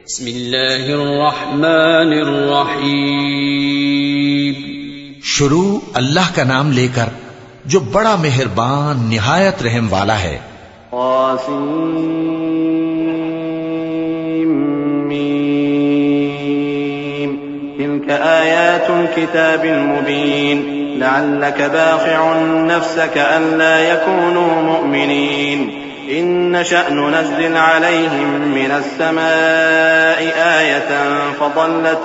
बिस्मिल्लाहिर्रहमानिर्रहीम। शुरू अल्लाह का नाम लेकर जो बड़ा मेहरबान निहायत रहम वाला है। तिल्क आयातुल किताबिल मुबीन लअल्लक बाखिउन नफ्सक अल्ला यकूनू मुमिनीन इन नशअ नुनज़्ज़िल अलैहिम मिनस समाई आयतन फज़ल्लत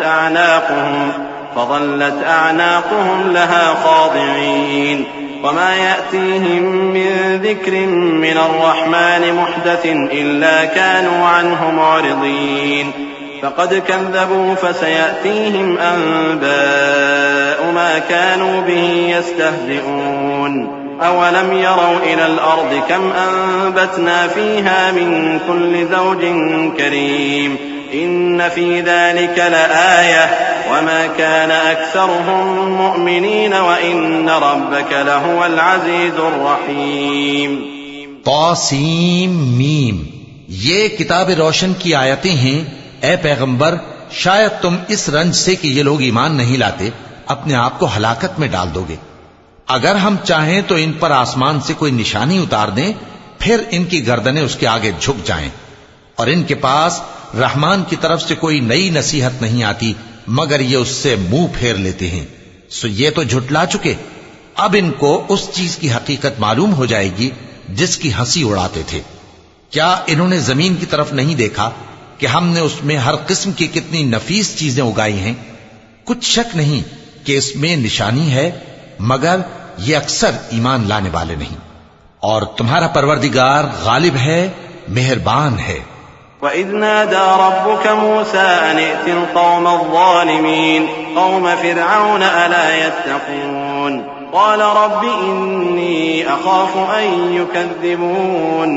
अअनाक़ुहुम लहा ख़ादिईन वमा यअतीहिम मिन ज़िक्रिन मिनर रहमानि मुहदसिन इल्ला कानू अन्हु मुअरिज़ीन फ़क़द कज़्ज़बू फसयअतीहिम अंबाअु मा कानू बिही यस्तहज़िऊन अवलम यरौ इलल अर्दि कम अंबतना फ़ीहा मिन कुल्लि ज़ौजिन करीम इन्न फ़ी ज़ालिक लआयह वमा कान अक्सरुहुम मुअमिनीन व इन्न रब्बक लहुवल अज़ीज़ुर रहीम। तौसीम मीम, ये किताब रोशन की आयतें हैं। ए पैगंबर, शायद तुम इस रंज से कि ये लोग ईमान नहीं लाते अपने आप को हलाकत में डाल दोगे। अगर हम चाहें तो इन पर आसमान से कोई निशानी उतार दें, फिर इनकी गर्दनें उसके आगे झुक जाएं, और इनके पास रहमान की तरफ से कोई नई नसीहत नहीं आती मगर ये उससे मुंह फेर लेते हैं। सो ये तो झुटला चुके, अब इनको उस चीज की हकीकत मालूम हो जाएगी जिसकी हंसी उड़ाते थे। क्या इन्होंने जमीन की तरफ नहीं देखा कि हमने उसमें हर किस्म की कितनी नफीस चीजें उगाई हैं? कुछ शक नहीं कि इसमें निशानी है, मगर ये अक्सर ईमान लाने वाले नहीं। और तुम्हारा परवरदिगार गालिब है, मेहरबान है। वइज़ नादा रब्बुक मूसा अन इतिल कौमल ज़ालिमीन कौम फ़िरऔन अला यत्तक़ून क़ाल रब्बि इन्नी अख़ाफ़ु अन युकज़्ज़िबून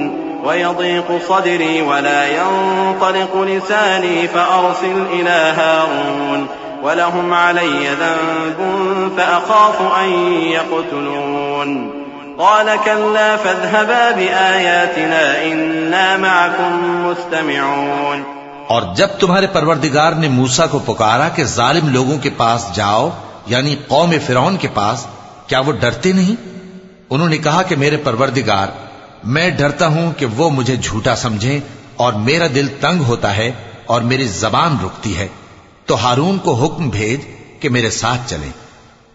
वयज़ीक़ु सदरी वला यंतलिक़ु लिसानी फ़अरसिल इला हारून वलहुम अलय्य ज़न्बुन फ़अख़ाफ़ु अन यक़्तुलून क़ाल कल्ला फ़ज़हबा बिआयातिना इन्ना मअकुम मुस्तमिऊन। और जब तुम्हारे परवरदिगार ने मूसा को पुकारा कि जालिम लोगों के पास जाओ, यानी कौम फिरौन के पास, क्या वो डरते नहीं? उन्होंने कहा कि मेरे परवरदिगार, मैं डरता हूं कि वो मुझे झूठा समझें, और मेरा दिल तंग होता है और मेरी जबान रुकती है। तो हारून को हुक्म भेज कि मेरे साथ चलें।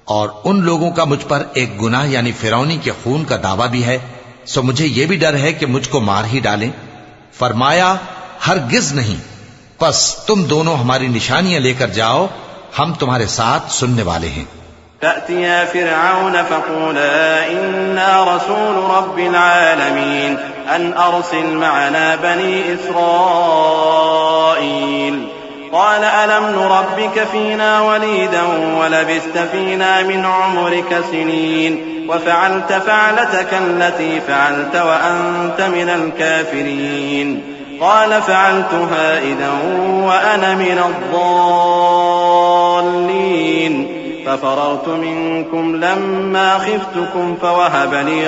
और उन लोगों का मुझ पर एक गुनाह यानी फिरौनी के खून का दावा भी है, सो मुझे यह भी डर है कि मुझको मार ही डालें। फरमाया, हरगिज नहीं, बस तुम दोनों हमारी निशानियां लेकर जाओ, हम तुम्हारे साथ सुनने वाले हैं। फ़अतिया फ़िरऔन फ़क़ूला इन्ना रसूल रब्बिल आलमीन अन अरसिल मअना बनी इस्राईल क़ाल अलम नुरब्बिक फ़ीना वलीदन वलबिस्त फ़ीना मिन उम्रिक सिनीन वफ़अलत फ़अलतक अल्लती फ़अलत वअन्त मिनल काफ़िरीन क़ाल फ़अलतुहा इज़न वअना मिनज़्ज़ाल्लीन फ़फ़ररतु मिनकुम लम्मा ख़िफ़्तुकुम फ़वहब ली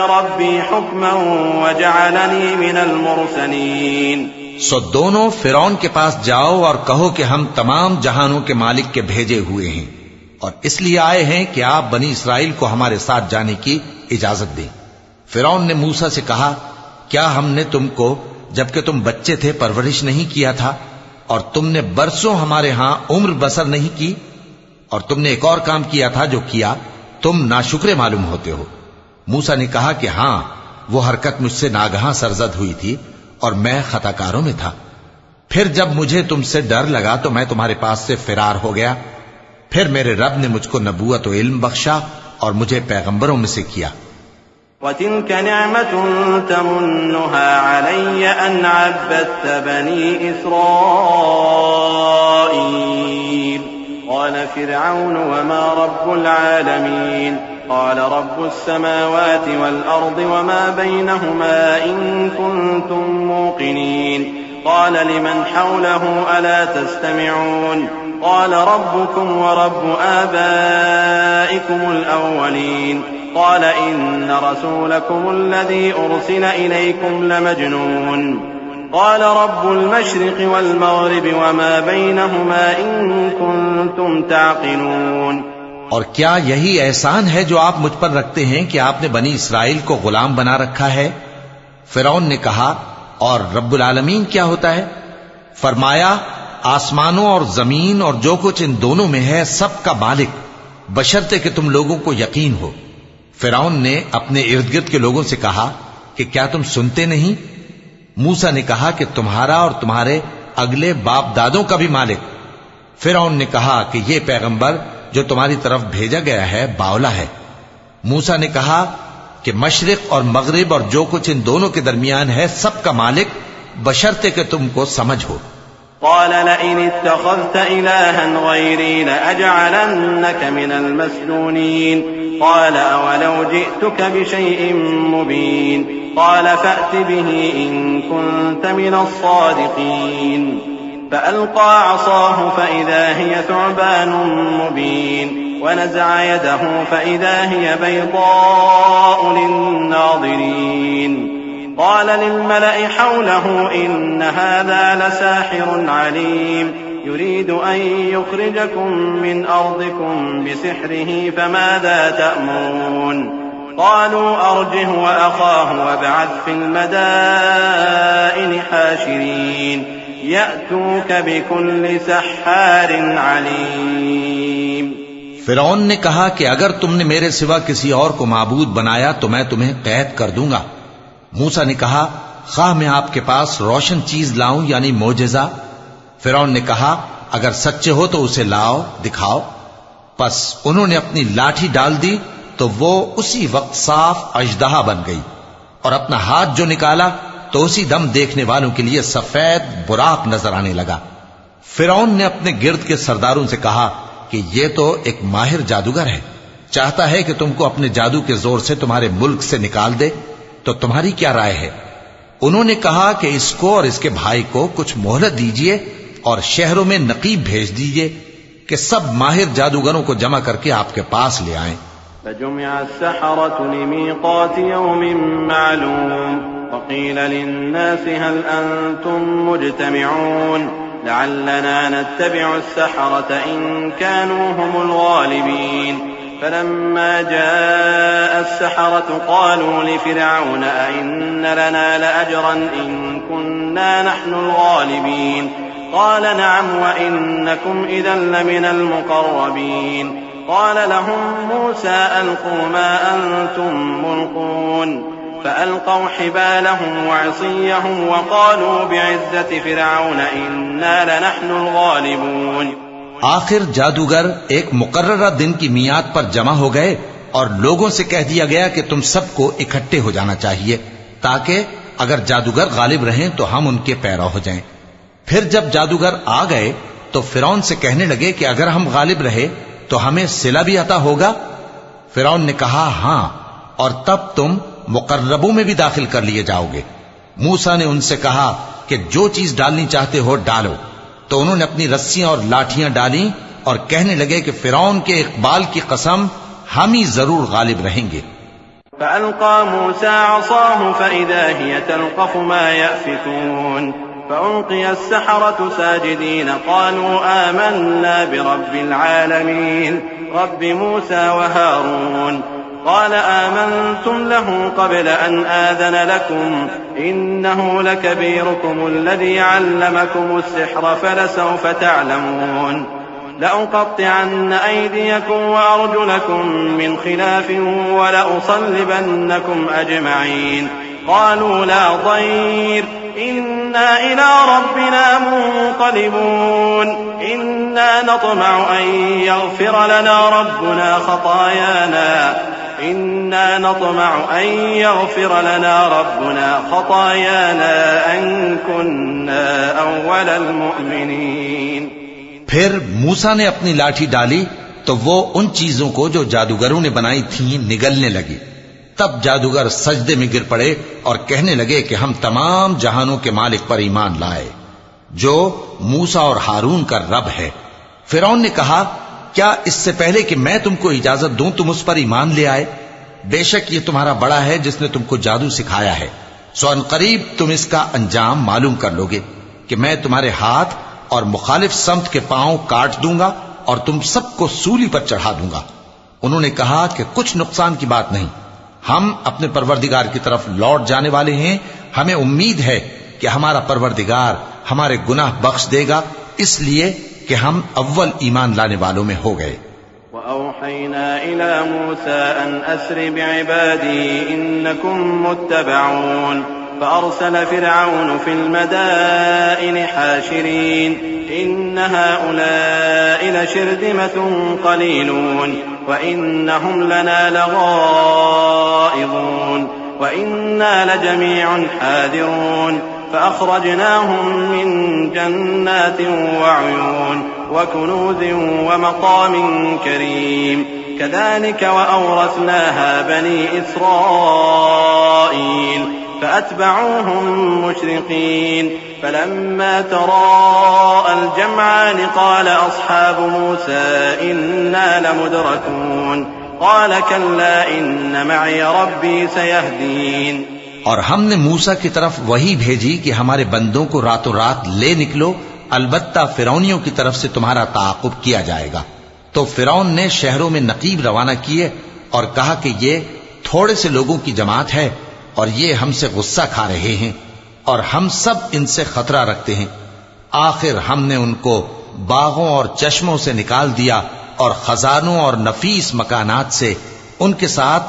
रब्बी हुक्मन वजअलनी मिनल मुरसलीन। सो दोनों फिरौन के पास जाओ और कहो कि हम तमाम जहानों के मालिक के भेजे हुए हैं, और इसलिए आए हैं कि आप बनी इसराइल को हमारे साथ जाने की इजाजत दें। फिरौन ने मूसा से कहा, क्या हमने तुमको जबकि तुम बच्चे थे परवरिश नहीं किया था, और तुमने बरसों हमारे यहां उम्र बसर नहीं की? और तुमने एक और काम किया था जो किया तुम नाशुक्रे मालूम होते हो। मूसा ने कहा कि हां, वो हरकत मुझसे नागहां सरजद हुई थी और मैं खताकारों में था। फिर जब मुझे तुमसे डर लगा तो मैं तुम्हारे पास से फिरार हो गया। फिर मेरे रब ने मुझको नबूवत और इल्म बख्शा और मुझे पैगंबरों में से किया। वतिल्क निअमतुन तमुन्नुहा अलय्य अन अब्बदत बनी इस्राईल क़ाल फ़िरऔन वमा रब्बुल आलमीन क़ाल रब्बुस समावाति वल अर्दि वमा बैनहुमा इन कुन्तुम मूक़िनीन क़ाल लिमन हौलहु अला तस्तमिऊन क़ाल रब्बुकुम व रब्बु आबाइकुमुल अव्वलीन क़ाल इन्न रसूलकुमुल्लज़ी उर्सिल इलैकुम लमजनून क़ाल रब्बुल मशरिक़ि वल मग़रिबि वमा बैनहुमा इन कुन्तुम ताक़िलून। और क्या यही एहसान है जो आप मुझ पर रखते हैं कि आपने बनी इसराइल को गुलाम बना रखा है? फिरौन ने कहा, और रब्बुल आलमीन क्या होता है? फरमाया, आसमानों और जमीन और जो कुछ इन दोनों में है सब का मालिक, बशर्ते कि तुम लोगों को यकीन हो। फिरौन ने अपने इर्द गिर्द के लोगों से कहा कि क्या तुम सुनते नहीं? मूसा ने कहा कि तुम्हारा और तुम्हारे अगले बाप दादों का भी मालिक। फिरौन ने कहा कि यह पैगंबर जो तुम्हारी तरफ भेजा गया है बावला है। मूसा ने कहा कि मशरिक और मगरिब और जो कुछ इन दोनों के दरमियान है सब का मालिक, बशर्ते कि तुमको समझ हो। क़ाल लइन इत्तख़ज़्त इलाहन ग़ैरी लअजअलन्नक मिनल मस्जूनीन। क़ाल अवलौ जि'तुक बिशैइन मुबीन। क़ाल फ़अ्त बिही इन कुन्त मिनस सादिक़ीन। फ़अल्क़ा असाहु फ़इज़ा हिय थुअबान मुबीन वनज़अ यदहु फ़इज़ा हिय बैज़ाअु लिन्नाज़िरीन। क़ाल लिल्मलइ हौलहु इन्न हाज़ा लसाहिरुन अलीम युरीदु अन युख़्रिजकुम मिन अर्दिकुम बिसिह्रिही फ़माज़ा तअमुरून। क़ालू अर्जिह वअख़ाहु वab'ath फ़िल मदाइनि हाशिरीन यअतूक बिकुल्लि सह्हारिन अलीम। फिरौन ने कहा कि अगर तुमने मेरे सिवा किसी और को माबूद बनाया तो मैं तुम्हें कैद कर दूंगा। मूसा ने कहा, खाह मैं आपके पास रोशन चीज लाऊं यानी मोजेजा? फिरौन ने कहा, अगर सच्चे हो तो उसे लाओ, दिखाओ। बस उन्होंने अपनी लाठी डाल दी तो वो उसी वक्त साफ अजदहा बन गई, और अपना हाथ जो निकाला तो उसी दम देखने वालों के लिए सफेद बुराक नजर आने लगा। फिरौन ने अपने गिर्द के सरदारों से कहा कि ये तो एक माहिर जादूगर है, चाहता है कि तुमको अपने जादू के जोर से तुम्हारे मुल्क से निकाल दे, तो तुम्हारी क्या राय है? उन्होंने कहा कि इसको और इसके भाई को कुछ मोहलत दीजिए और शहरों में नकीब भेज दीजिए कि सब माहिर जादूगरों को जमा करके आपके पास ले आएं। फजुमिअ अस्सहरतु लिमीक़ाति यौमिन मालूम वक़ील लिन्नासि हल अंतुम मुज्तमिऊन लअल्लना नत्तबिअु अस्सहरत इन कानू हुमुल गालिबीन। फलम्मा जाअ अस्सहरतु क़ालू लिफ़िरऔन अइन्न लना लअजरन इन कुन्ना नहनुल गालिबीन। क़ाल नअम वइन्नकुम इज़न लमिनल मुक़र्रबीन। क़ाल लहुम मूसा अल्क़ू मा अंतुम मुल्क़ून। फ़अल्क़ौ हिबालहुम वअसिय्यहुम वक़ालू बिइज़्ज़ति फ़िरऔन इन्ना लनहनुल गालिबून। आखिर जादूगर एक मुकर्ररा दिन की मियाद पर जमा हो गए और लोगों से कह दिया गया कि तुम सबको इकट्ठे हो जाना चाहिए, ताकि अगर जादूगर गालिब रहें तो हम उनके पैरा हो जाएं। फिर जब जादूगर आ गए तो फिरौन से कहने लगे कि अगर हम गालिब रहे तो हमें सिला भी अता होगा? फिरौन ने कहा, हां, और तब तुम मुकर्रबों में भी दाखिल कर लिए जाओगे। मूसा ने उनसे कहा कि जो चीज डालनी चाहते हो डालो। तो उन्होंने अपनी रस्सियां और लाठियां डाली और कहने लगे कि फिरौन के इकबाल की कसम, हम ही जरूर गालिब रहेंगे। फ़अल्क़ा मूसा असाहु फ़इज़ा हिय तल्क़फ़ु मा यअफ़िकून। फ़उल्क़िय अस्सहरतु साजिदीन क़ालू आमन्ना बिरब्बिल आलमीन रब्बि मूसा व हारून। क़ाल आमन्तुम लहु क़ब्ल अन आज़न लकुम इन्नहु लकबीरुकुम अल्लज़ी अल्लमकुम अस्सिह्र फलसौफ तअलमून। लअक़त्तिअन्न अयदियकुम वअरजुलकुम मिन खिलाफिन वलअुसल्लिबन्नकुम अजमईन। क़ालू ला ضير इन्ना इला रब्बिना मुन्क़लिबून। इन्ना नत्मअु अन यग़फिर लना रब्बुना ख़तायाना इन्ना नत्मअु अन यग़फिर लना रब्बुना ख़तायाना अन कुन्ना अव्वलल मुअमिनीन। फिर मूसा ने अपनी लाठी डाली तो वो उन चीजों को जो जादूगरों ने बनाई थीं निगलने लगी। तब जादूगर सजदे में गिर पड़े और कहने लगे कि हम तमाम जहानों के मालिक पर ईमान लाए, जो मूसा और हारून का रब है। फिरौन ने कहा, क्या इससे पहले कि मैं तुमको इजाजत दूं तुम उस पर ईमान ले आए? बेशक ये तुम्हारा बड़ा है जिसने तुमको जादू सिखाया है। सो अनकरीब तुम इसका अंजाम मालूम कर लोगे कि मैं तुम्हारे हाथ और मुखालिफ समत के पांव काट दूंगा और तुम सबको सूली पर चढ़ा दूंगा। उन्होंने कहा कि कुछ नुकसान की बात नहीं, हम अपने परवरदिगार की तरफ लौट जाने वाले हैं। हमें उम्मीद है कि हमारा परवरदिगार हमारे गुनाह बख्श देगा, इसलिए कि हम अव्वल ईमान लाने वालों में हो गए। वअौहैना इला मूसा अन अस्रि बिइबादी इन्नकुम मुत्तबऊन फअरसल फिरऔन फिल मदाइन हाशिरीन इन्न हाउलाइ लशिरदिमतुन क़लीलून व इन्नहुम लना लगाइज़ून व इन्ना लजमीउन हादिरून فأخرجناهم من جنات وعيون وكنوز ومقام كريم كذلك وأورثناها بني إسرائيل فأتبعوهم مشرقين فلما تراءى الجمعان قال أصحاب موسى إنا لمدركون قال كلا إن معي ربي سيهدين। और हमने मूसा की तरफ वही भेजी कि हमारे बंदों को रातों रात ले निकलो, अलबत्ता फिरौनियों की तरफ से तुम्हारा ताक़ुब किया जाएगा। तो फिरौन ने शहरों में नकीब रवाना किए और कहा कि ये थोड़े से लोगों की जमात है और ये हमसे गुस्सा खा रहे हैं और हम सब इनसे खतरा रखते हैं। आखिर हमने उनको बागों और चश्मों से निकाल दिया और खजानों और नफीस मकानात से उनके साथ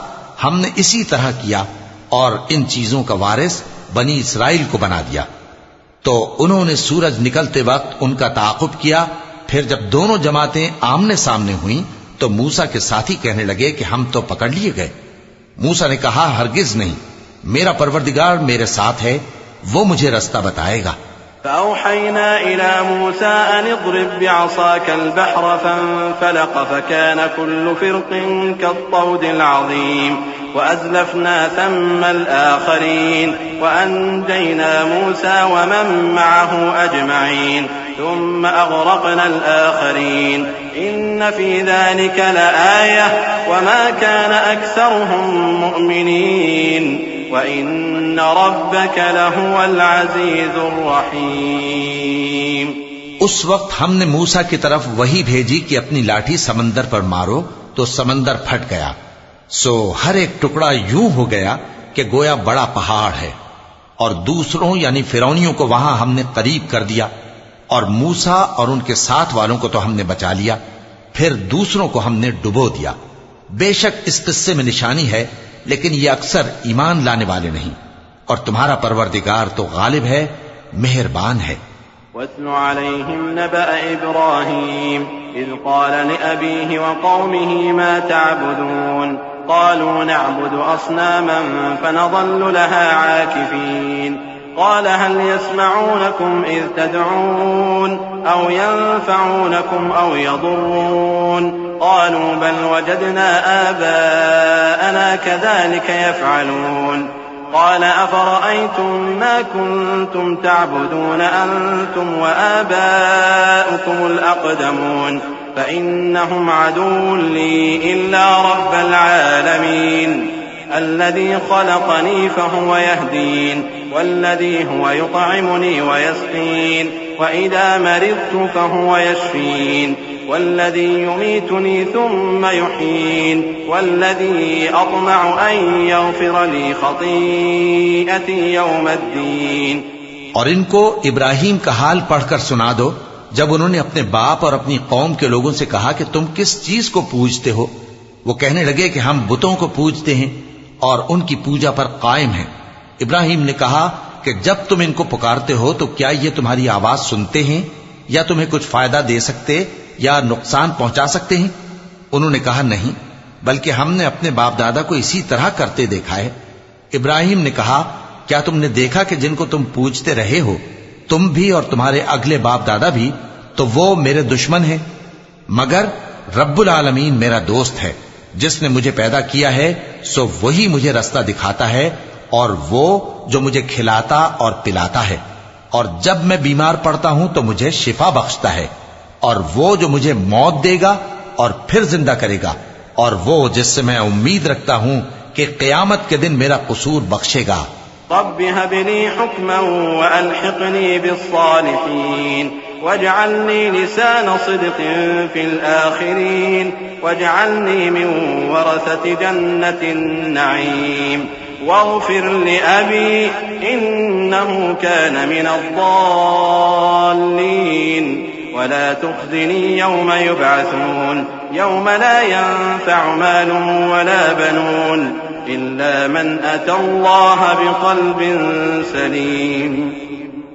हमने इसी तरह किया और इन चीजों का वारिस बनी इसराइल को बना दिया। तो उन्होंने सूरज निकलते वक्त उनका ताक़ुब किया। फिर जब दोनों जमातें आमने सामने हुईं तो मूसा के साथी कहने लगे कि हम तो पकड़ लिए गए। मूसा ने कहा, हरगिज नहीं, मेरा परवरदिगार मेरे साथ है, वो मुझे रास्ता बताएगा। فأوحينا إلى موسى أن اضرب بعصاك البحر فانفلق فكان كل فرق كالطود العظيم وأزلفنا ثم الآخرين وأنجينا موسى ومن معه أجمعين ثم أغرقنا الآخرين إن في ذلك لآية وما كان أكثرهم مؤمنين وإن ربك لهو العزيز الرحيم। उस वक्त हमने मूसा की तरफ वही भेजी कि अपनी लाठी समंदर पर मारो, तो समंदर फट गया। सो हर एक टुकड़ा यूं हो गया कि गोया बड़ा पहाड़ है। और दूसरों यानी फिरौनियों को वहां हमने करीब कर दिया और मूसा और उनके साथ वालों को तो हमने बचा लिया, फिर दूसरों को हमने डुबो दिया। बेशक इस किस्से में निशानी है, लेकिन ये अक्सर ईमान लाने वाले नहीं। और तुम्हारा परवरदिगार तो गालिब है, मेहरबान है। वत्लु अलैहिम नबअ इब्राहीम इज़ क़ाल लिअबीहि व क़ौमिहि मा तअबुदून क़ालू नअबुदु अस्नामन फनज़ल्लु लहा आकिफ़ीन क़ाल हल यस्मऊनकुम इज़ तदऊन औ यंफ़ऊनकुम औ यदुर्रून क़ालू बल वजदना आबाअना कज़ालिक यफ़अलून قال أفرأيتم ما كنتم تعبدون أنتم وآباؤكم الأقدمون فإنهم عدو لي إلا رب العالمين الذي خلقني فهو يهدين والذي هو يطعمني ويسقين وإذا مرضت فهو يشفين والذي يميتني ثم يحيين والذي أطمع أن يغفر لي خطيئتي يوم الدين। और इनको इब्राहिम का हाल पढ़कर सुना दो जब उन्होंने अपने बाप और अपनी कौम के लोगों से कहा कि तुम किस चीज को पूजते हो। वो कहने लगे कि हम बुतों को पूजते हैं और उनकी पूजा पर कायम हैं। इब्राहिम ने कहा कि जब तुम इनको पुकारते हो तो क्या ये तुम्हारी आवाज सुनते हैं या तुम्हें कुछ फायदा दे सकते या नुकसान पहुंचा सकते हैं? उन्होंने कहा, नहीं, बल्कि हमने अपने बाप दादा को इसी तरह करते देखा है। इब्राहिम ने कहा, क्या तुमने देखा कि जिनको तुम पूजते रहे हो, तुम भी और तुम्हारे अगले बाप दादा भी, तो वो मेरे दुश्मन हैं, मगर रब्बुल आलमीन मेरा दोस्त है। जिसने मुझे पैदा किया है सो वही मुझे रास्ता दिखाता है और वो जो मुझे खिलाता और पिलाता है, और जब मैं बीमार पड़ता हूं तो मुझे शिफा बख्शता है, और वो जो मुझे मौत देगा और फिर जिंदा करेगा, और वो जिससे मैं उम्मीद रखता हूं कि क़यामत के दिन मेरा कसूर बख्शेगा। रब्बि हब ली हुक्मन व अल्हिक़नी बिस्सालिहीन वजअलनी लिसान सिद्क़िन फिल आखिरीन वजअलनी मिन वरसति जन्नतिन नईम वग़फिर लिअबी इन्नहु कान मिनद्दाल्लीन वला तुख़्ज़िनी यौम युबअसून यौम ला यंफ़अु मालुन वला बनून इल्ला मन अतल्लाह बिक़ल्बिन सलीम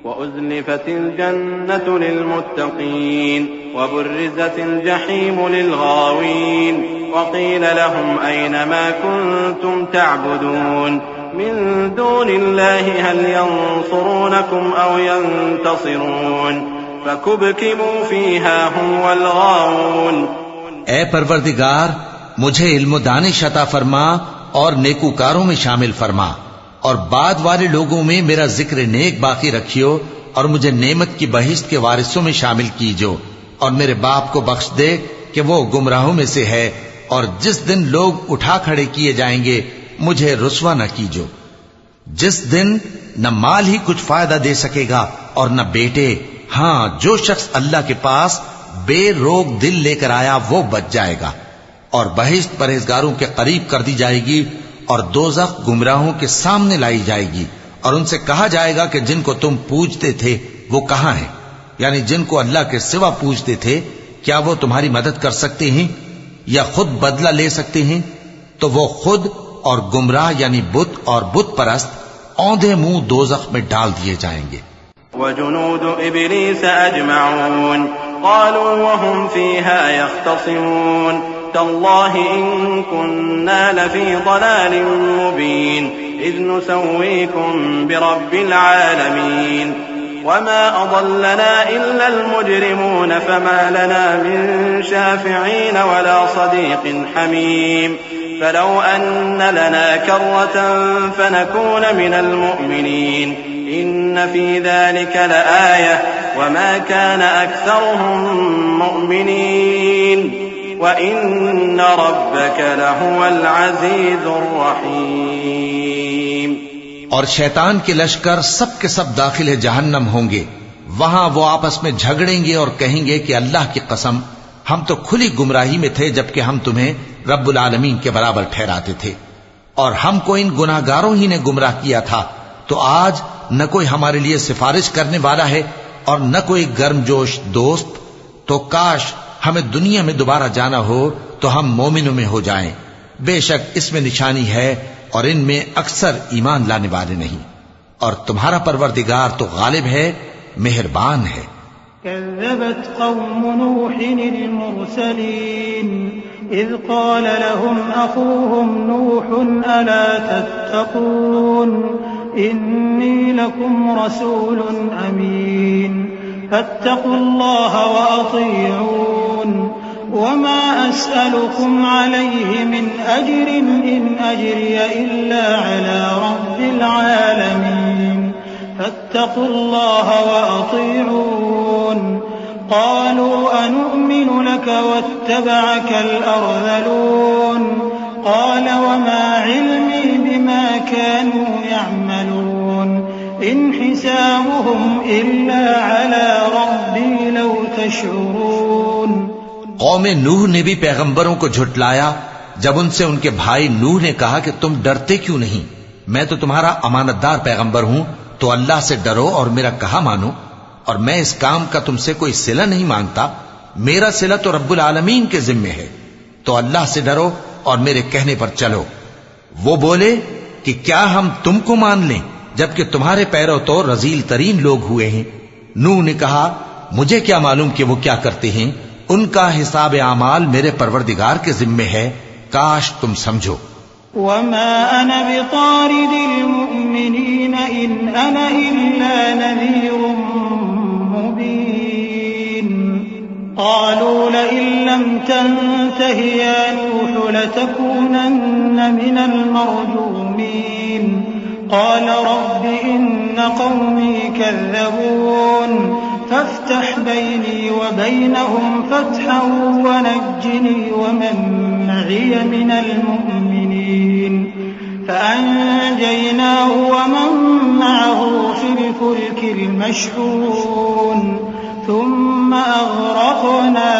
वउज़्लिफ़तिल जन्नतु लिलमुत्तक़ीन वबुर्रिज़तिल जहीमु लिलगावीन वक़ील लहुम ऐन मा कुन्तुम तअबुदून मिन दूनिल्लाहि हल यंसुरूनकुम औ यंतसिरून फकुबकिबू फ़ीहा हुम वल गावून। ए परवरदिगार, मुझे इल्म दानिश अता फरमा और नेकूकारों में शामिल फरमा और बाद वाले लोगों में मेरा जिक्र नेक बाकी रखियो और मुझे नेमत की बहिश्त के वारिसों में शामिल कीजो और मेरे बाप को बख्श दे कि वो गुमराहों में से है और जिस दिन लोग उठा खड़े किए जाएंगे मुझे रुस्वा न कीजो, जिस दिन न माल ही कुछ फायदा दे सकेगा और न बेटे। हाँ, जो शख्स अल्लाह के पास बेरोग दिल लेकर आया वो बच जाएगा और बहिश्त परहेजगारों के करीब कर दी जाएगी और दोज़ख गुमराहों के सामने लाई जाएगी और उनसे कहा जाएगा कि जिनको तुम पूजते थे वो कहां हैं, यानी जिनको अल्लाह के सिवा पूजते थे, क्या वो तुम्हारी मदद कर सकते हैं या खुद बदला ले सकते हैं? तो वो खुद और गुमराह यानी बुत और बुत परस्त औंधे मुंह दोज़ख में डाल दिए जाएंगे। वजुनूदु इब्लीस अजमऊन क़ालू वहुम फ़ीहा यख़्तसिमून तल्लाहि इन कुन्ना लफ़ी ज़लालिन मुबीन इज़ नुसव्वीकुम बिरब्बिल आलमीन वमा अज़ल्लना इल्लल मुजरिमून फमा लना मिन शाफ़िईन वला सदीक़िन हमीम फलौ अन्न लना कर्रतन फनकून मिनल मुअमिनीन इन्न फ़ी ज़ालिका लआयह वमा कान अक्सरुहुम मुअमिनीन व इन्न रब्बका लहुवल अज़ीज़ुर रहीम। और शैतान के लश्कर सब के सब दाखिल जहन्नम होंगे। वहां वो आपस में झगड़ेंगे और कहेंगे कि अल्लाह की कसम, हम तो खुली गुमराही में थे जबकि हम तुम्हें रब्बुल आलमीन के बराबर ठहराते थे और हमको इन गुनाहगारों ही ने गुमराह किया था। तो आज न कोई हमारे लिए सिफारिश करने वाला है और न कोई गर्मजोश दोस्त। तो काश हमें दुनिया में दोबारा जाना हो तो हम मोमिनों में हो जाएं। बेशक इसमें निशानी है और इनमें अक्सर ईमान लाने वाले नहीं। और तुम्हारा परवरदिगार तो गालिब है, मेहरबान है। कज़्ज़बत क़ौमु नूहिनिल मुरसलीन इज़ क़ाल लहुम अख़ूहुम नूहुन अला तत्तक़ून इन्नी लकुम रसूलुन अमीन फत्तक़ुल्लाह व अतीऊन वमा अस्अलुकुम अलैहि मिन अज्रिन इन अज्रिय इल्ला अला रब्बिल आलमीन फत्तक़ुल्लाह व अतीऊन क़ालू अनु'मिनु लक वत्तबअकल अर्ज़लून क़ाल वमा इल्मी बिमा कानू यअमलून इन हिसाबुहुम इल्ला अला रब्बी लौ तशऊरून। कौम नूह ने भी पैगंबरों को झुटलाया जब उनसे उनके भाई नूह ने कहा कि तुम डरते क्यों नहीं, मैं तो तुम्हारा अमानतदार पैगंबर हूं, तो अल्लाह से डरो और मेरा कहा मानो। और मैं इस काम का तुमसे कोई सिला नहीं मांगता, मेरा सिला तो रब्बुल आलमीन के जिम्मे है। तो अल्लाह से डरो और मेरे कहने पर चलो। वो बोले कि क्या हम तुमको मान लें जबकि तुम्हारे पैरों तो रजील तरीन लोग हुए हैं। नूह ने कहा, मुझे क्या मालूम कि वो क्या करते हैं, उनका हिसाब आमाल मेरे परवरदिगार के जिम्मे है, काश तुम समझो। वमा अना बितारिदिल मुमिनीन इन अना इल्ला नज़ीरुम मुबीन क़ालू लइन लम तंतहि या नूह लतकूनन्न मिनल मरजूमीन क़ाल रब्बि इन्न क़ौमी कज़्ज़बून फफ्तह बैनी व बैनहुम फ़त्हन वनज्जिनी वमन मइय मिनल मुमिनीन فأنجيناه ومن معه في الفلك المشحون ثم أغرقنا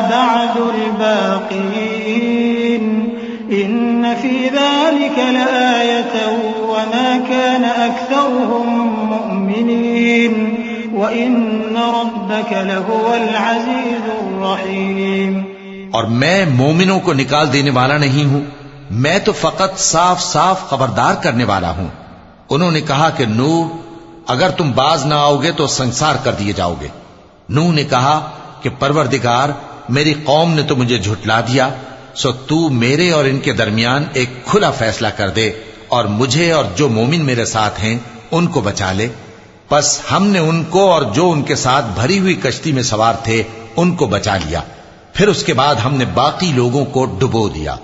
بعد الباقين إن في ذلك لآية وما كان أكثرهم مؤمنين وإن ربك لهو العزيز الرحيم। और मैं मोमिनों को निकाल देने वाला नहीं हूं, मैं तो फकत साफ साफ खबरदार करने वाला हूं। उन्होंने कहा कि नूह, अगर तुम बाज ना आओगे तो संसार कर दिए जाओगे। नूह ने कहा कि परवरदिगार, मेरी कौम ने तो मुझे झुठला दिया, सो तू मेरे और इनके दरमियान एक खुला फैसला कर दे और मुझे और जो मोमिन मेरे साथ हैं उनको बचा ले। बस हमने उनको और जो उनके साथ भरी हुई कश्ती में सवार थे उनको बचा लिया। फिर उसके बाद हमने बाकी लोगों को डुबो दिया।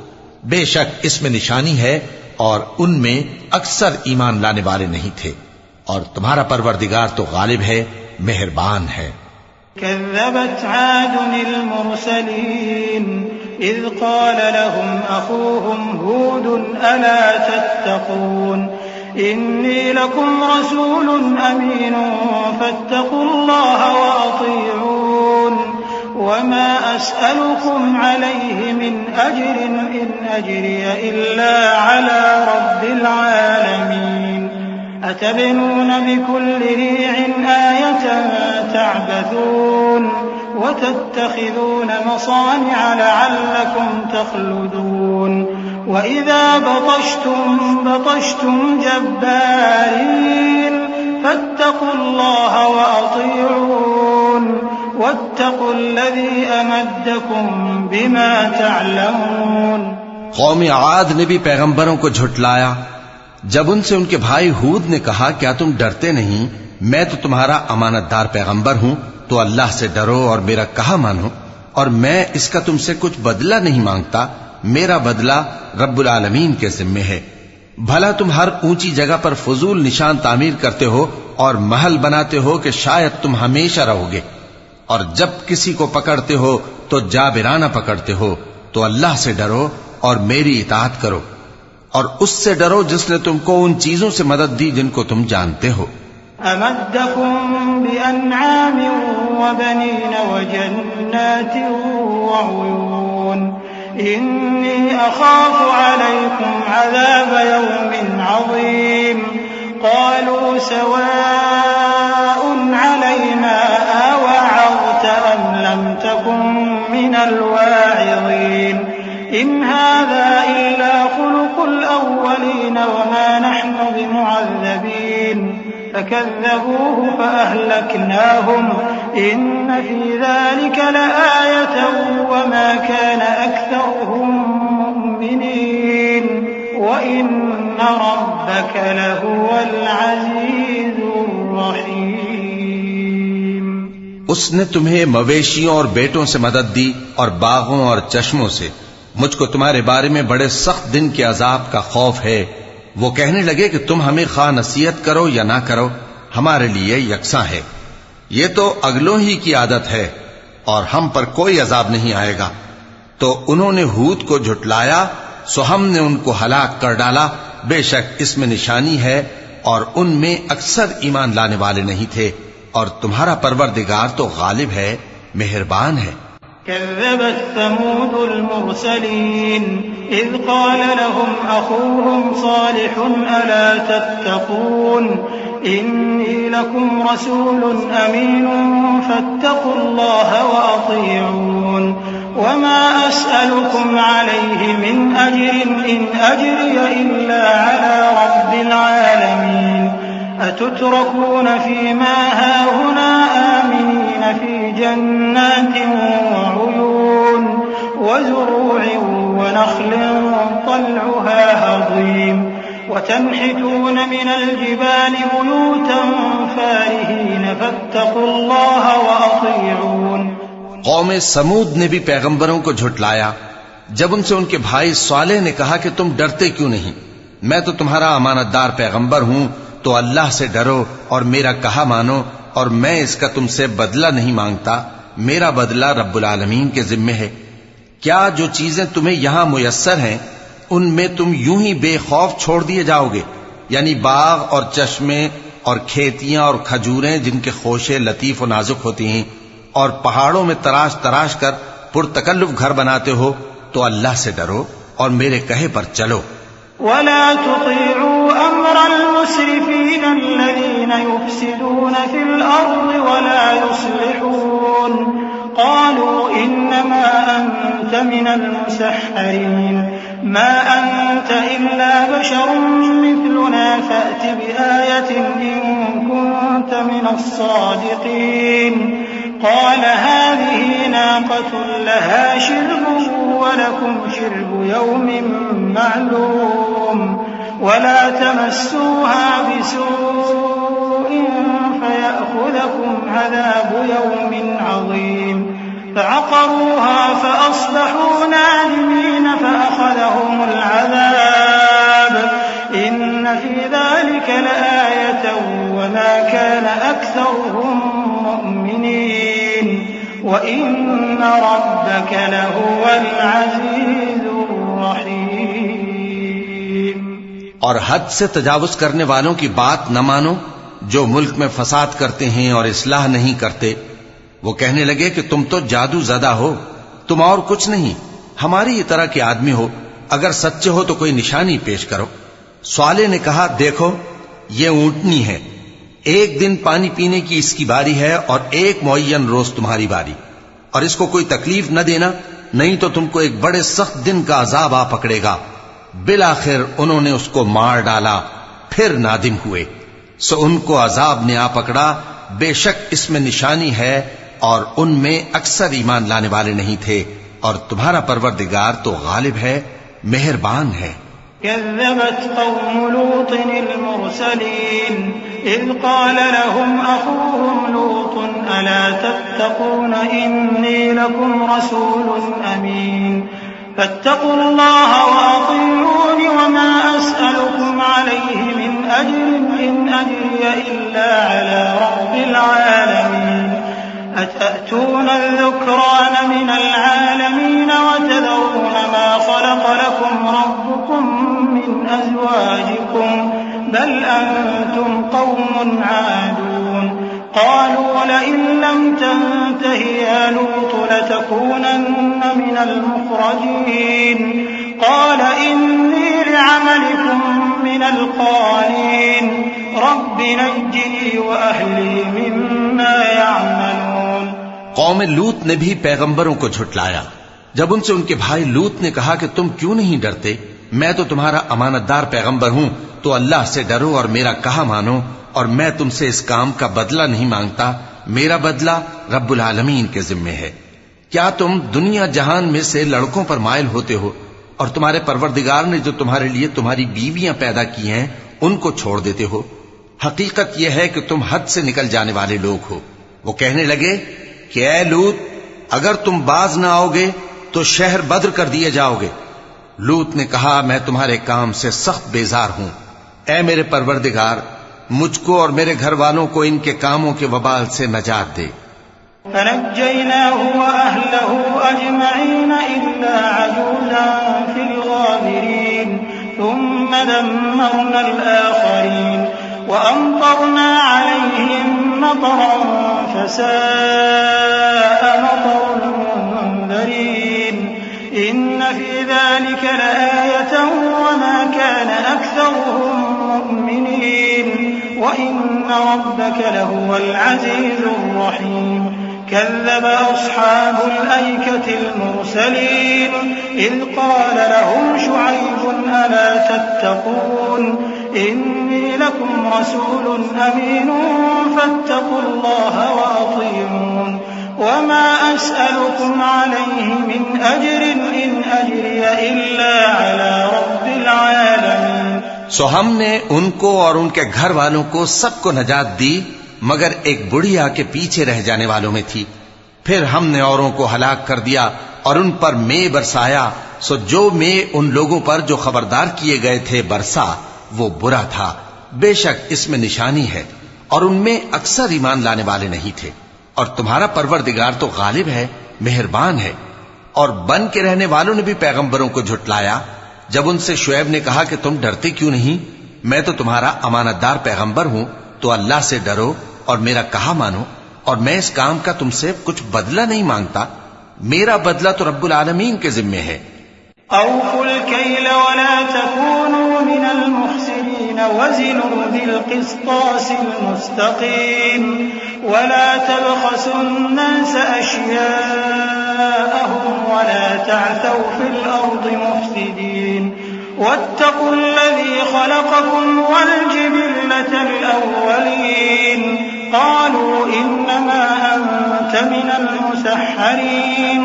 बेशक इसमें निशानी है और उनमें अक्सर ईमान लाने वाले नहीं थे, और तुम्हारा परवरदिगार तो गालिब है, मेहरबान है। कज़्ज़बत आदुन अल-मुरसलीन इज़ क़ाल लहुम अख़ूहुम हूद अला तत्तक़ून इन्नी लकुम रसूलुन अमीनुन फत्तक़ुल्लाह व अतीऊन वमा अस्अलुकुम अलैहि मिन अज्रिन इन अज्रिय इल्ला अला रब्बिल आलमीन अतबनून बिकुल्लि रि'इन आयतन तअबथून वतत्तखिज़ून मसानिअ लअल्लकुम तख़लुदून वइज़ा बतश्तुम जब्बारीन फत्तक़ुल्लाह व अतीऊन वत्तक़ुल्लज़ी अमद्दकुम बिमा तअलमून। कौम आद ने भी पैगंबरों को झुठलाया जब उनसे उनके भाई हूद ने कहा, क्या तुम डरते नहीं? मैं तो तुम्हारा अमानतदार पैगंबर हूं, तो अल्लाह से डरो और मेरा कहा मानो, और मैं इसका तुमसे कुछ बदला नहीं मांगता। मेरा बदला रब्बुल आलमीन के जिम्मे है। भला तुम हर ऊंची जगह पर फजूल निशान तामीर करते हो और महल बनाते हो कि शायद तुम हमेशा रहोगे, और जब किसी को पकड़ते हो तो जाबिराना पकड़ते हो। तो अल्लाह से डरो और मेरी इताअत करो, और उससे डरो जिसने तुमको उन चीजों से मदद दी जिनको तुम जानते हो। अमद्दकुम बिअनआमिन व बनीन व जन्नातिन व उयून इन्नी अखाफु अलैकुम अज़ाब यौमिन अज़ीम क़ालू सवाउन अलैना अवअज़त अम लम तकुन मिनल वाइज़ीन इन हाज़ा इल्ला खुलुकुल अव्वलीन वमा नहनु बिमुअज़्ज़बीन फकज़्ज़बूहु फअहलकनाहुम इन्न फी ज़ालिका लआयतन वमा कान अक्सरुहुम मुमिनीन वइन्न रब्बक लहुवल अज़ीज़ुर रहीम। उसने तुम्हें मवेशियों और बेटों से मदद दी और बागों और चश्मों से। मुझको तुम्हारे बारे में बड़े सख्त दिन के अजाब का खौफ है। वो कहने लगे कि तुम हमें खा नसीहत करो या ना करो, हमारे लिए यकसा है। ये तो अगलों ही की आदत है और हम पर कोई अजाब नहीं आएगा। तो उन्होंने हूद को झुठलाया, सो हमने उनको हलाक कर डाला। बेशक इसमें निशानी है और उनमें अक्सर ईमान लाने वाले नहीं थे, और तुम्हारा परवरदिगार तो गालिब है, मेहरबान है। कज़्ज़बत समूदुल मुरसलीन इज़ क़ाल लहुम अख़ूहुम सालिहुन अला तत्तक़ून इन्नी लकुम रसूलुन अमीनुन फत्तक़ुल्लाह व अतीऊन वमा अस्अलुकुम अलैहि मिन अज्रिन इन अज्रिय इल्ला अला रब्बिल आलमीन अतुत्रकून फीमा हाहुना आमिनीन फी जन्नातिन वउयून वज़ुरू'in वनख़्लिन तल्'ुहा हज़ीम वतन्हितून मिनल जिबालि बुयूतन फ़ारिहीन फत्तक़ुल्लाह व अतीऊन। कौम समूद ने भी पैगंबरों को झुठलाया जब उनसे उनके भाई सालेह ने कहा कि तुम डरते क्यों नहीं? मैं तो तुम्हारा अमानतदार पैगंबर हूं, तो अल्लाह से डरो और मेरा कहा मानो, और मैं इसका तुमसे बदला नहीं मांगता। मेरा बदला रब्बुल आलमीन के जिम्मे है। क्या जो चीजें तुम्हें यहां मुयस्सर हैं उनमें तुम यूं ही बेखौफ छोड़ दिए जाओगे, यानी बाग और चश्मे और खेतियां और खजूरें जिनके खोशे लतीफ और नाजुक होती हैं, और पहाड़ों में तराश तराश कर पुरतकल्लुफ घर बनाते हो, तो अल्लाह से डरो और मेरे कहे पर चलो। वला तुतीउ अम्रल मुस्रिफीन अल्लज़ीन युफ्सिदून फिल अर्ज़ि वला युस्लिहून क़ालू इन्नमा अंत मिनल मुसहहरीन मा अंत इल्ला बशरुम मिथलुना फ़अति बिआयतिन इन कुन्त मिनस सादिक़ीन क़ाल हाज़िही नाक़तुन लहा शिर्बुन वलकुम शिर्बु यौमिन मअलूम वला तमस्सूहा बिसूइन फयअख़ुज़कुम अज़ाबु यौमिन अज़ीम फअक़रूहा फअस्बहू नादिमीन फअख़ज़हुमुल अज़ाब इन्न फ़ी ज़ालिक लआयतन वमा कान अक्सरुहुम मुमिनीन वइन्न रब्बक लहुवल अज़ीज़ुर रहीम। और हद से तजावुज करने वालों की बात न मानो, जो मुल्क में फसाद करते हैं और इस्लाह नहीं करते। वो कहने लगे कि तुम तो जादू ज़दा हो, तुम और कुछ नहीं, हमारी ही तरह के आदमी हो, अगर सच्चे हो तो कोई निशानी पेश करो। स्वाले ने कहा, देखो ये ऊंटनी है, एक दिन पानी पीने की इसकी बारी है और एक मुअय्यन रोज तुम्हारी बारी, और इसको कोई तकलीफ न देना, नहीं तो तुमको एक बड़े सख्त दिन का अजाब आ पकड़ेगा। बिलाखिर उन्होंने उसको मार डाला, फिर नादिम हुए, सो उनको अजाब ने आ पकड़ा। बेशक इसमें निशानी है और उनमें अक्सर ईमान लाने वाले नहीं थे, और तुम्हारा परवरदिगार तो गालिब है, मेहरबान है। कज़्ज़बत क़ौमु लूतिन अल-मुरसलीन इज़ क़ाल लहुम अख़ूहुम लूतुन अला तत्तक़ून इन्नी लकुम रसूलुन अमीन फत्तक़ुल्लाह व अतीऊनी वमा अस्अलुकुम अलैहि मिन अज्रिन इन अज्रिय इल्ला अला रब्बिल आलमीन अतअतून अज़्ज़ुक्रान मिनल आलमीन वतदरून मा ख़लक़ लकुम रब्बुकुम मिन अज़वाजिकुम बल अंतुम क़ौमुन आदून क़ालू लइन लम तंतहि या लूत लतकूनन्न मिनल मुख़रजीन क़ाल इन्नी लिअमलिकुम मिनल क़ालीन रब्बि नज्जिनी व अहली मिम्मा यअमलून। कौम लूत ने भी पैगंबरों को झुटलाया। जब उनसे उनके भाई लूत ने कहा कि तुम क्यों नहीं डरते, मैं तो तुम्हारा अमानतदार पैगंबर हूं, तो अल्लाह से डरो और मेरा कहा मानो, और मैं तुमसे इस काम का बदला नहीं मांगता, मेरा बदला रब्बुल आलमीन के जिम्मे है। क्या तुम दुनिया जहान में से लड़कों पर माइल होते हो, और तुम्हारे परवरदिगार ने जो तुम्हारे लिए तुम्हारी बीवियां पैदा की हैं उनको छोड़ देते हो? हकीकत यह है कि तुम हद से निकल जाने वाले लोग हो। वो कहने लगे कि ऐ लूत, अगर तुम बाज ना आओगे तो शहर बद्र कर दिए जाओगे। लूत ने कहा, मैं तुम्हारे काम से सख्त बेजार हूं। ऐ मेरे परवरदिगार, मुझको और मेरे घर वालों को इनके कामों के वबाल से नजात दे। फनज्जयनाहु व अहलहु अजमईन इल्ला अजूज़न फिल गाबिरीन थुम्मा दम्मरनल आखरीन व अमतरना अलैहिम मतरन फसाअ मतरुल मुंज़रीन इन्न फी ज़ालिका लआयतन व मा कान अक्सरुहुम मुमिनीन व इन्न रब्बक लहुवल अज़ीज़ुर रहीम। كذب أصحاب الأيكة المرسلين إذ قال لهم شعيب ألا تتقون إني لكم رسول أمين فاتقوا الله وأطيعون وما أسألكم عليه من أجر إن أجري إلا على رب العالمين। सो हमने उनको और उनके घर वालों को सबको नजात दी, मगर एक बुढ़िया के पीछे रह जाने वालों में थी। फिर हमने औरों को हलाक कर दिया और उन पर मे बरसाया। सो जो मे उन लोगों पर जो खबरदार किए गए थे बरसा, वो बुरा था। बेशक इसमें निशानी है और उनमें अक्सर ईमान लाने वाले नहीं थे। और तुम्हारा परवरदिगार तो गालिब है, मेहरबान है। और बन के रहने वालों ने भी पैगंबरों को झुटलाया। जब उनसे शुएब ने कहा कि तुम डरते क्यों नहीं, मैं तो तुम्हारा अमानतदार पैगंबर हूं, तो अल्लाह से डरो और मेरा कहा मानो, और मैं इस काम का तुमसे कुछ बदला नहीं मांगता, मेरा बदला तो रब्बुल आलमीन के जिम्मे है। औफुल कैल वला तकूनू मिनल मुख्सिरीन वज़िनू बिल क़िस्तासिल मुस्तक़ीम वला तबख़सुन नास अश्याअहुम वला तअसौ फिल अर्दि मुफ़्सिदीन वत्तक़ुल्लज़ी ख़लक़कुम वल जिबिल्लतल अव्वलीन क़ालू इन्नमा अंत मिनल मुसह्हरीन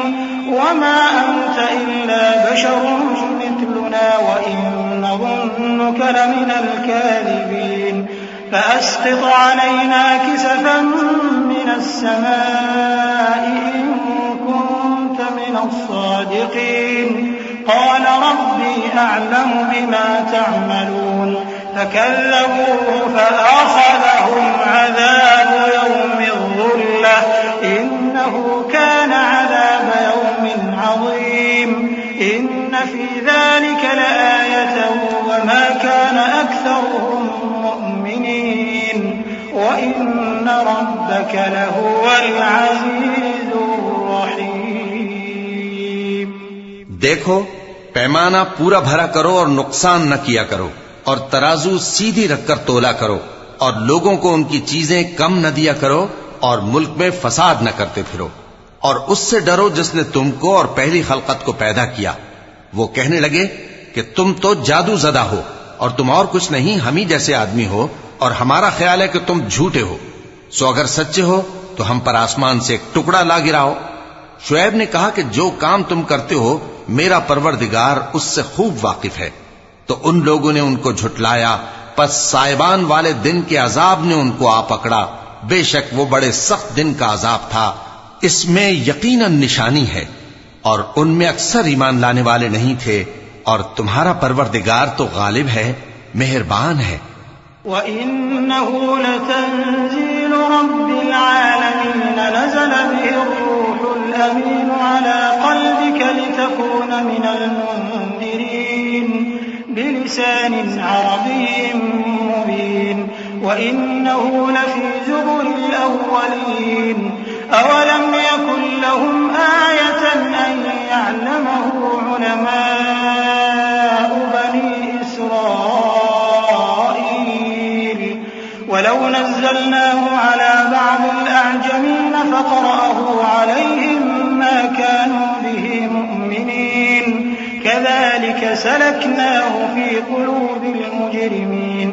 वमा अंत इल्ला बशरुम मिथलुना व इन नज़ुन्नुक लमिनल काज़िबीन फ़अस्क़ित अलैना किसफ़न मिनस समाइ इन कुन्त मिनस सादिक़ीन क़ाल रब्बी अअलमु बिमा तअमलून फकज़्ज़बूहु फ़अख़ज़हुम अज़ाबु यौमिज़ ज़ुल्लह इन्नहु कान अज़ाब यौमिन अज़ीम इन्न फ़ी ज़ालिक लआयतन वमा कान अक्सरुहुम मुअ्मिनीन व इन्न रब्बक लहुवल अज़ीज़ुर रहीम। देखो, पैमाना पूरा भरा करो और नुकसान न किया करो, और तराजू सीधी रखकर तोला करो, और लोगों को उनकी चीजें कम न दिया करो, और मुल्क में फसाद न करते फिरो, और उससे डरो जिसने तुमको और पहली खलकत को पैदा किया। वो कहने लगे कि तुम तो जादू ज़दा हो और तुम और कुछ नहीं, हम ही जैसे आदमी हो, और हमारा ख्याल है कि तुम झूठे हो। सो अगर सच्चे हो तो हम पर आसमान से एक टुकड़ा ला गिराओ। शुएब ने कहा कि जो काम तुम करते हो मेरा परवरदिगार उससे खूब वाकिफ है। तो उन लोगों ने उनको झुटलाया, पस साइबान वाले दिन के अजाब ने उनको आ पकड़ा। बेशक वो बड़े सख्त दिन का अजाब था, इसमें यकीनन निशानी है, और उनमें अक्सर ईमान लाने वाले नहीं थे। और तुम्हारा परवरदिगार तो गालिब है, मेहरबान है। वइन्नहु लतंजीलु रब्बिल आलमीन नज़ल बिहिर्रूहुल अमीन अला क़ल्बिक लितकून मिनल मुन्दिरीन बिलिसानिन अरबिय्यिन मुबीन वइन्नहु लफ़ी ज़ुबुरिल अव्वलीन अवलम यकुन लहुम आयतन अन यअलमहु उलमाउ बनी इस्राईल वलौ नज़्ज़लनाहु अला बअदिल अअजमीन फ़क़रअहु अलैहिम मा कानू बिही मुअ्मिनीन कज़ालिक सलक्नाहु फ़ी क़ुलूबिल मुजरिमीन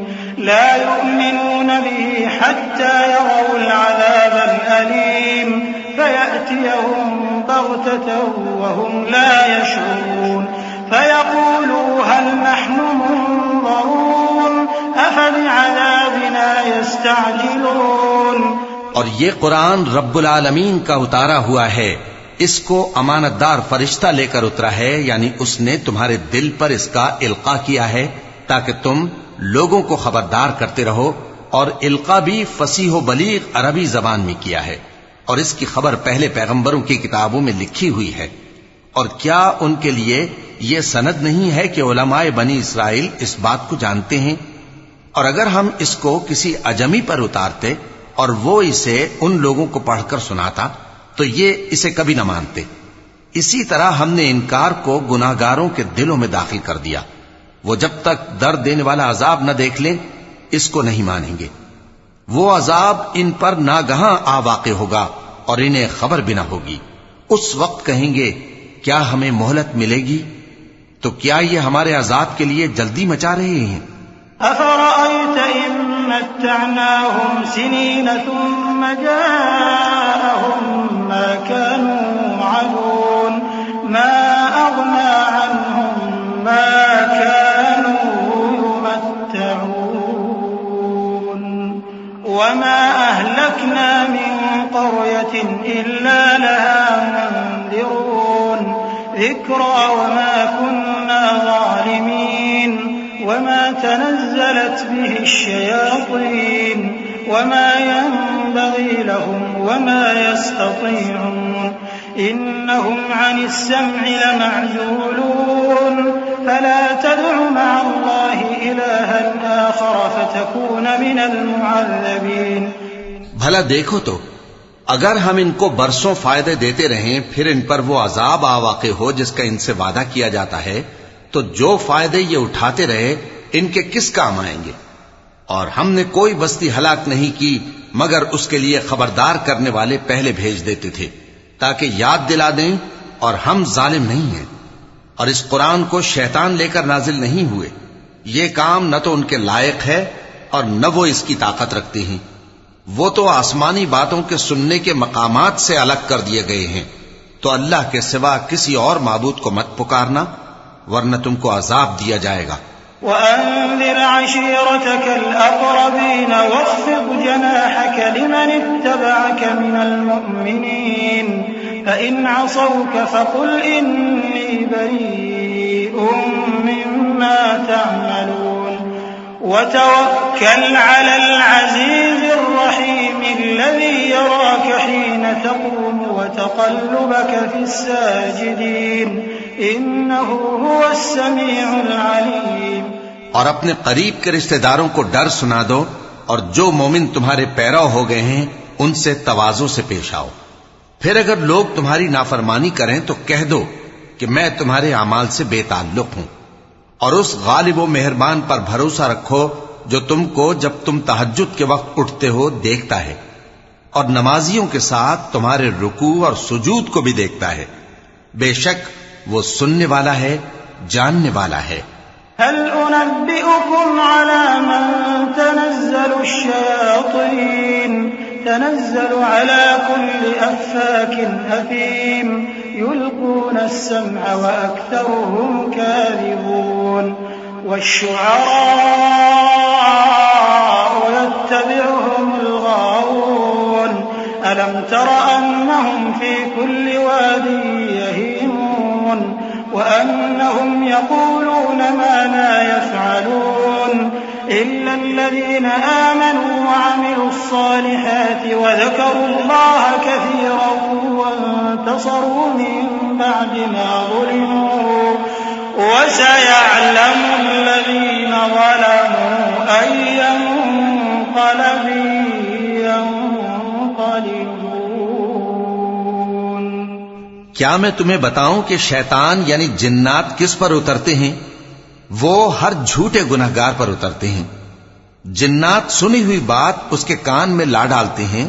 ला यु'मिनून बिही हत्ता यरौल अज़ाबल अलीम फयअतियहुम बग़ततन वहुम ला यशऊरून फयक़ूलू हल नहनु मुनज़रून अफ़बिअज़ाबिना यस्तअजिलून। और ये कुरान रब्बुल आलमीन का उतारा हुआ है, इसको अमानतदार फरिश्ता लेकर उतरा है, यानी उसने तुम्हारे दिल पर इसका इल्का किया है ताकि तुम लोगों को खबरदार करते रहो। और इल्का भी फसीह व बलीग अरबी जबान में किया है, और इसकी खबर पहले पैगंबरों की किताबों में लिखी हुई है। और क्या उनके लिए यह सनद नहीं है कि उलमाए बनी इस्राइल इस बात को जानते हैं? और अगर हम इसको किसी अजमी पर उतारते और वो इसे उन लोगों को पढ़कर सुनाता तो ये इसे कभी न मानते। इसी तरह हमने इनकार को गुनाहगारों के दिलों में दाखिल कर दिया। वो जब तक दर्द देने वाला अजाब न देख लें इसको नहीं मानेंगे। वो अजाब इन पर नागहां आ वाक़े होगा और इन्हें खबर भी न होगी। उस वक्त कहेंगे क्या हमें मोहलत मिलेगी? तो क्या ये हमारे अजाब के लिए जल्दी मचा रहे हैं? अफ़रअयत इन मत्तअनाहुम सिनीन थुम्म जाअहुम मा कानू युअदून मा अग़ना अन्हुम मा कानू युमत्तऊन वमा अहलकना मिन क़र्यतिन इल्ला लहा मुन्ज़िरून ज़िक्रा वमा कुन्ना ज़ालिमीन वमा तनज़्ज़लत बिहि श्शयातीन वमा यंबगी लहुम वमा यस्ततीऊन इन्नहुम अनिस्सम्इ लमअज़ूलून फला तदउ मअल्लाहि इलाहन आखर फतकून मिनल मुअज़्ज़बीन। भला देखो तो, अगर हम इनको बरसों फायदे देते रहें फिर इन पर वो अजाब आवाक़े हो जिसका इनसे वादा किया जाता है, तो जो फायदे ये उठाते रहे इनके किस काम आएंगे। और हमने कोई बस्ती हलाक नहीं की मगर उसके लिए खबरदार करने वाले पहले भेज देते थे ताकि याद दिला दें, और हम जालिम नहीं हैं। और इस कुरान को शैतान लेकर नाजिल नहीं हुए। ये काम न तो उनके लायक है और न वो इसकी ताकत रखते हैं। वो तो आसमानी बातों के सुनने के मकामात से अलग कर दिए गए हैं। तो अल्लाह के सिवा किसी और माबूद को मत पुकारना, वरना तुमको अजाब दिया जाएगा। वअन्ज़िर अशीरतकल अक़रबीन वख़्फ़िज़ जनाहक लिमन इत्तबअक मिनल मुअ्मिनीन फ़इन असौक फ़क़ुल इन्नी बरीउम मिम्मा तअमलून वतवक्कल अलल अज़ीज़िर रहीम अल्लज़ी यराक हीन तक़ूम वतक़ल्लुबक फ़िस्साजिदीन इन्नहु हुवस समीउल अलीम। और अपने करीब के रिश्तेदारों को डर सुना दो, और जो मोमिन तुम्हारे पैरव हो गए हैं उनसे तवाज़ु से पेश आओ। फिर अगर लोग तुम्हारी नाफरमानी करें तो कह दो कि मैं तुम्हारे अमाल से बेताल्लुक हूं। और उस गालिब व मेहरबान पर भरोसा रखो जो तुमको जब तुम तहज्जुद के वक्त उठते हो देखता है, और नमाजियों के साथ तुम्हारे रुकू और सुजूद को भी देखता है। बेशक वो सुनने वाला है, जानने वाला है। हल उनब्बिउकुम अला मन तनज़्ज़लु अश्शयातीन तनज़्ज़लु अला कुल्लि अफ़्फ़ाकिन असीम युल्क़ून अस्समअ व अक्सरुहुम काज़िबून वश्शुअराअ यत्तबिउहुमुल गावून अलम तर अन्नहुम फ़ी कुल्लि वादिन यहीमून वअन्नहुम यक़ूलून मा ला यफ़अलून इल्ला अल्लज़ीना आमनू वअमिलुस्सालिहाति वज़करुल्लाह कसीरन वंतसरू मिन बअदि मा ज़ुलिमू वसयअलमु अल्लज़ीना ज़लमू अय्य मुन्क़लबिन यन्क़लिबून। क्या मैं तुम्हें बताऊं कि शैतान यानी जिन्नात किस पर उतरते हैं? वो हर झूठे गुनहगार पर उतरते हैं। जिन्नात सुनी हुई बात उसके कान में ला डालते हैं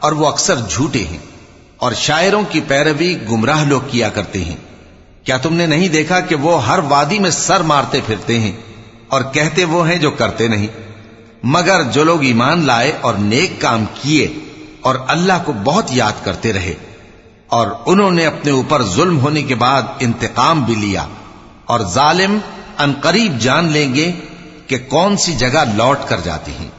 और वो अक्सर झूठे हैं, और शायरों की पैरवी गुमराह लोग किया करते हैं। क्या तुमने नहीं देखा कि वो हर वादी में सर मारते फिरते हैं और कहते वो हैं जो करते नहीं। मगर जो लोग ईमान लाए और नेक काम किए और अल्लाह को बहुत याद करते रहे, और उन्होंने अपने ऊपर जुल्म होने के बाद इंतकाम भी लिया, और जालिम अनकरीब जान लेंगे कि कौन सी जगह लौट कर जाती हैं।